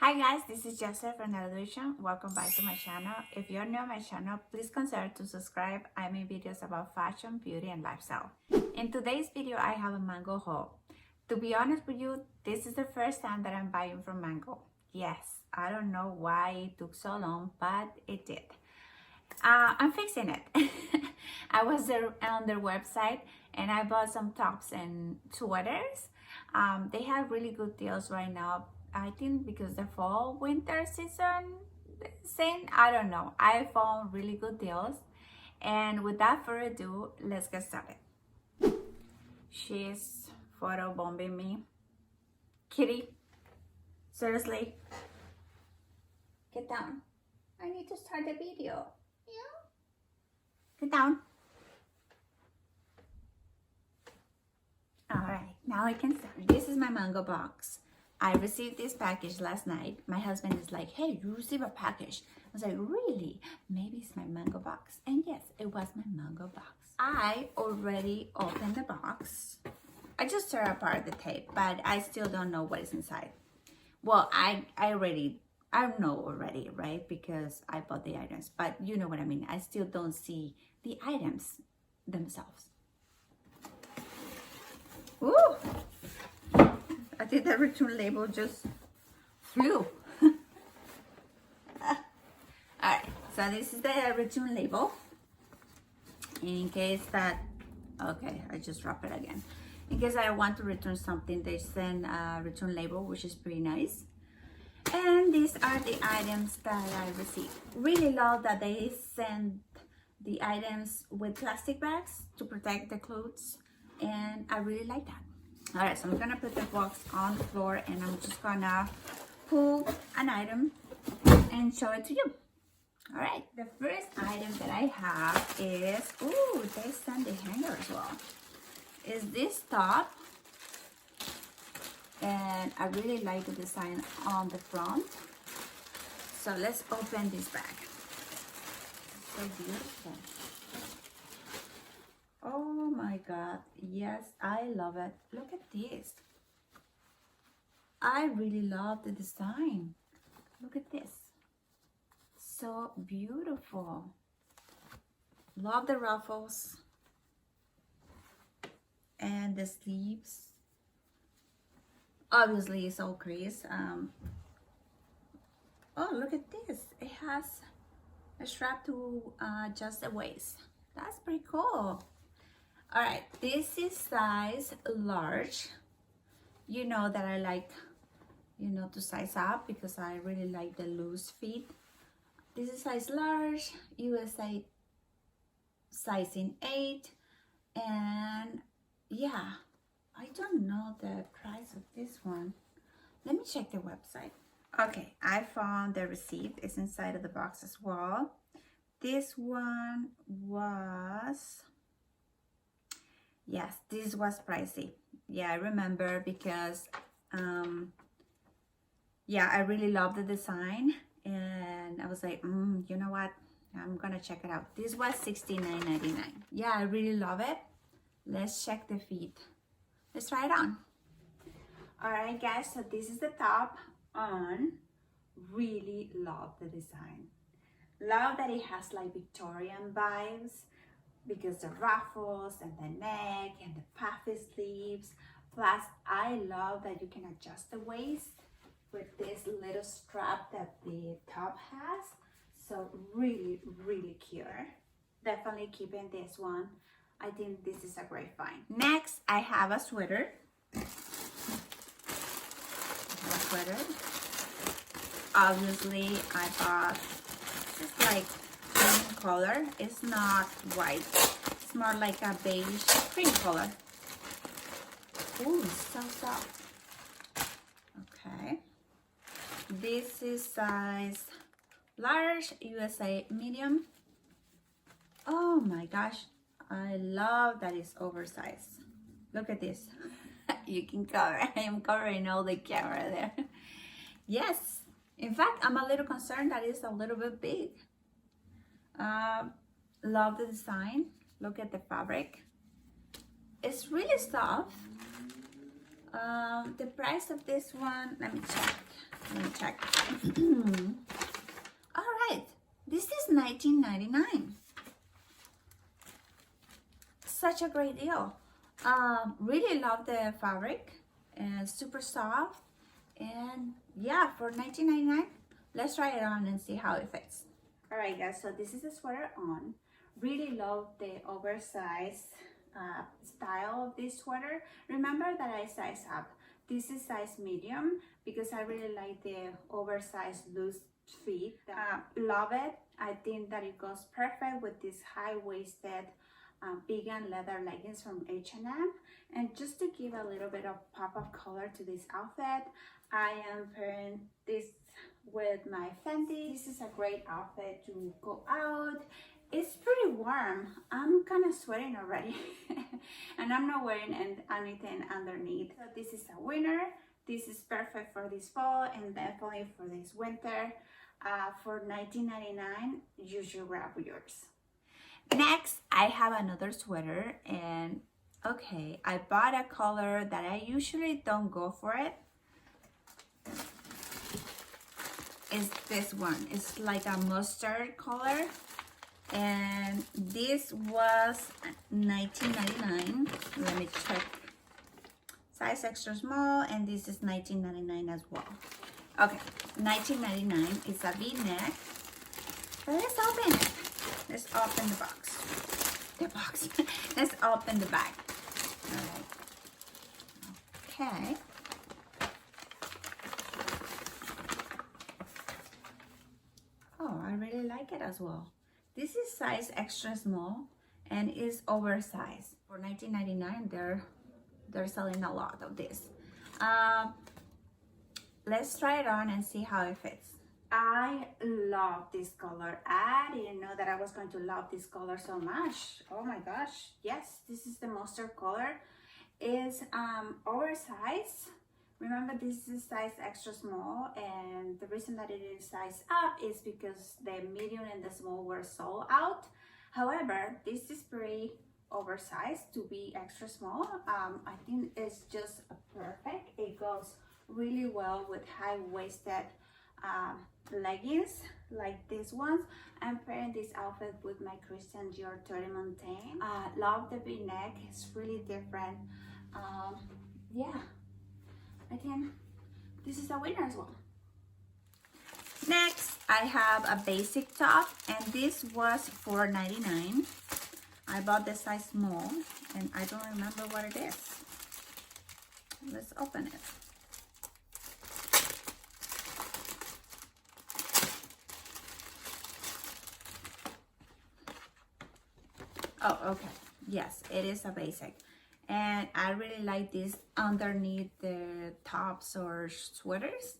Hi guys, this is Joseph from Evolution. Welcome back to my channel. If you're new on my channel, please consider to subscribe. I make videos about fashion, beauty, and lifestyle. In today's video, I have a mango haul. To be honest with you, this is the first time that I'm buying from Mango. Yes, I don't know why it took so long, but it did. I'm fixing it. I was there on their website and I bought some tops and sweaters. They have really good deals right now. I think because the fall winter season I don't know. I found really good deals. And without further ado, let's get started. She's photo bombing me. Kitty, seriously, get down. I need to start the video. Yeah? Get down. Alright, now I can start. This is my Mango box. I received this package last night. My husband is like, hey, you received a package. I was like, really? Maybe it's my Mango box. And yes, it was my Mango box. I already opened the box. I just tore apart the tape, but I still don't know what is inside. Well, I know already, right? Because I bought the items, but you know what I mean. I still don't see the items themselves. Ooh! I think the return label just flew. Alright, so this is the return label. In case that, okay, I just dropped it again. In case I want to return something, they send a return label, which is pretty nice. And these are the items that I received. Really love that they send the items with plastic bags to protect the clothes. And I really like that. All right, so I'm gonna put the box on the floor and I'm just gonna pull an item and show it to you. All right, the first item that I have is, ooh, they send the hanger as well. Is this top. And I really like the design on the front. So let's open this bag. So beautiful. Oh my God, yes, I love it. Look at this. I really love the design. Look at this. So beautiful. Love the ruffles. And the sleeves. Obviously, it's all crease. Oh, look at this. It has a strap to adjust the waist. That's pretty cool. All right, this is size large. You know that I like, to size up because I really like the loose fit. This is size large, USA sizing 8. And yeah, I don't know the price of this one. Let me check the website. Okay, I found the receipt. It's inside of the box as well. This one was... Yes, this was pricey. Yeah, I remember because, yeah, I really love the design. And I was like, you know what? I'm going to check it out. This was $69.99. Yeah, I really love it. Let's check the fit. Let's try it on. All right, guys. So this is the top on. Really love the design. Love that it has like Victorian vibes. Because the ruffles and the neck and the puffy sleeves. Plus, I love that you can adjust the waist with this little strap that the top has. So really, really cute. Definitely keeping this one. I think this is a great find. Next, I have a sweater. Obviously, I bought just like cream color. It's not white. It's more like a beige cream color. Ooh, so soft. Okay. This is size large, USA medium. Oh my gosh. I love that it's oversized. Look at this. You can cover. I am covering all the camera there. Yes. In fact, I'm a little concerned that it's a little bit big. Love the design. Look at the fabric. It's really soft. The price of this one, let me check. Let me check. All right, this is $19.99. Such a great deal. Really love the fabric, and super soft. And yeah, for $19.99, let's try it on and see how it fits. All right, guys, so this is the sweater on. Really love the oversized style of this sweater. Remember that I size up. This is size medium because I really like the oversized loose fit. Love it. I think that it goes perfect with this high-waisted vegan leather leggings from H&M. And just to give a little bit of pop of color to this outfit, I am pairing this with my Fendi. This is a great outfit to go out. It's pretty warm. I'm kind of sweating already and I'm not wearing anything underneath. So this is a winner. This is perfect for this fall and definitely for this winter. For $19.99, you should grab yours. Next, I have another sweater, and okay, I bought a color that I usually don't go for it. Is this one. It's like a mustard color, and this was $19.99. Let me check. Size extra small, and this is $19.99 as well. Okay, $19.99 is a V-neck. Let's open it. Let's open the box. Let's open the bag. All right. Okay. Oh, I really like it as well. This is size extra small and is oversized. For $19.99, they're selling a lot of this. Let's try it on and see how it fits. I love this color. I didn't know that I was going to love this color so much. Oh my gosh. Yes, this is the mustard color. It's oversized. Remember, this is size extra small, and the reason that it is size up is because the medium and the small were sold out. However, this is pretty oversized to be extra small. I think it's just perfect. It goes really well with high-waisted leggings like these ones. I'm pairing this outfit with my Christian Dior Tory Montaigne. Love the V-neck. It's really different. Yeah, I think this is a winner as well. Next, I have a basic top, and this was $4.99. I bought the size small, and I don't remember what it is. Let's open it. Oh, okay. Yes, it is a basic. And I really like this underneath the tops or sweaters.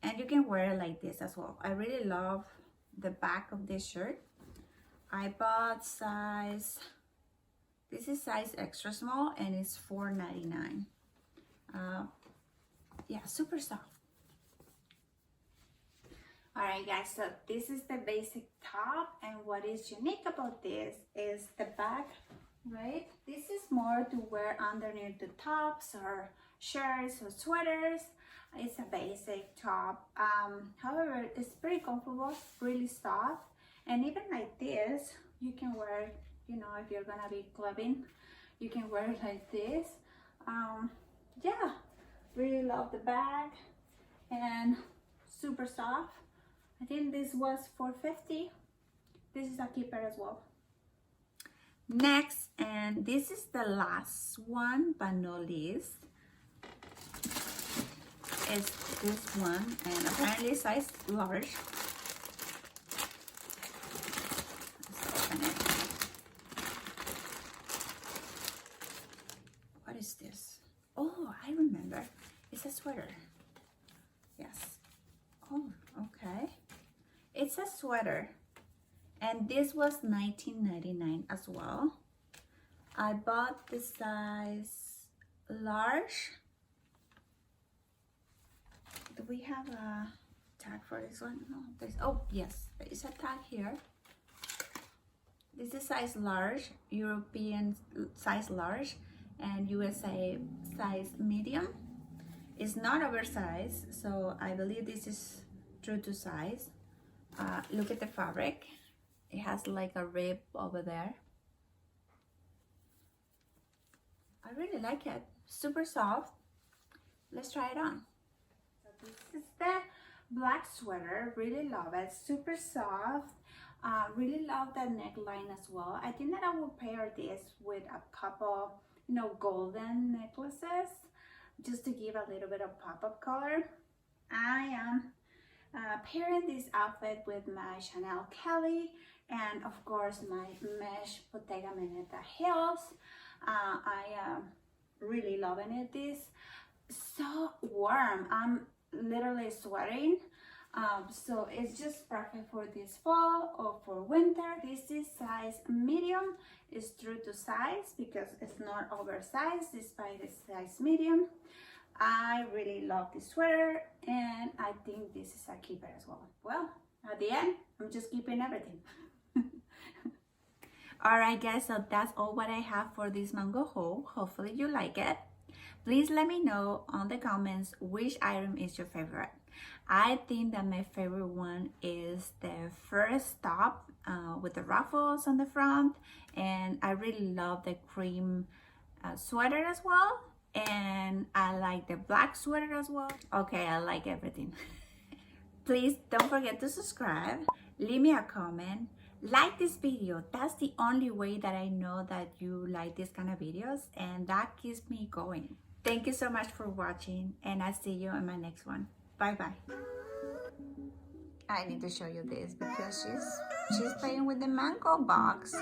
And you can wear it like this as well. I really love the back of this shirt. I bought size, this is size extra small, and it's $4.99. Yeah, super soft. All right, guys, so this is the basic top, and what is unique about this is the back, right? This is more to wear underneath the tops or shirts or sweaters. It's a basic top. However, it's pretty comfortable, really soft, and even like this, you can wear, you know, if you're gonna be clubbing, you can wear it like this. Yeah, really love the back and super soft. I think this was $4.50. This is a keeper as well. Next, and this is the last one but not least, is this one, and apparently size large. Let's open it. What is this? Oh, I remember. It's a sweater. Yes. Oh, okay. It's a sweater, and this was $19.99 as well. I bought the size large. Do we have a tag for this one? No, there's, oh yes, there is a tag here. This is size large, European size large, and USA size medium. It's not oversized, so I believe this is true to size. Look at the fabric. It has like a rib over there. I really like it. Super soft. Let's try it on. So this is the black sweater. Really love it. Super soft. Really love that neckline as well. I think that I will pair this with a couple, you know, golden necklaces just to give a little bit of pop-up color. I am pairing this outfit with my Chanel Kelly and of course my mesh Bottega Veneta heels. I am really loving it. This so warm. I'm literally sweating. So it's just perfect for this fall or for winter. This is size medium. It's true to size because it's not oversized despite it's size medium. I really love this sweater and I think this is a keeper as well. Well, at the end, I'm just keeping everything. Alright guys, so that's all what I have for this mango haul. Hopefully you like it. Please let me know on the comments which item is your favorite. I think that my favorite one is the first top with the ruffles on the front, and I really love the cream sweater as well, and I like the black sweater as well. Okay, I like everything. Please don't forget to subscribe, leave me a comment, like this video. That's the only way that I know that you like this kind of videos, and that keeps me going. Thank you so much for watching, and I'll see you in my next one. Bye bye. I need to show you this because she's playing with the mango box.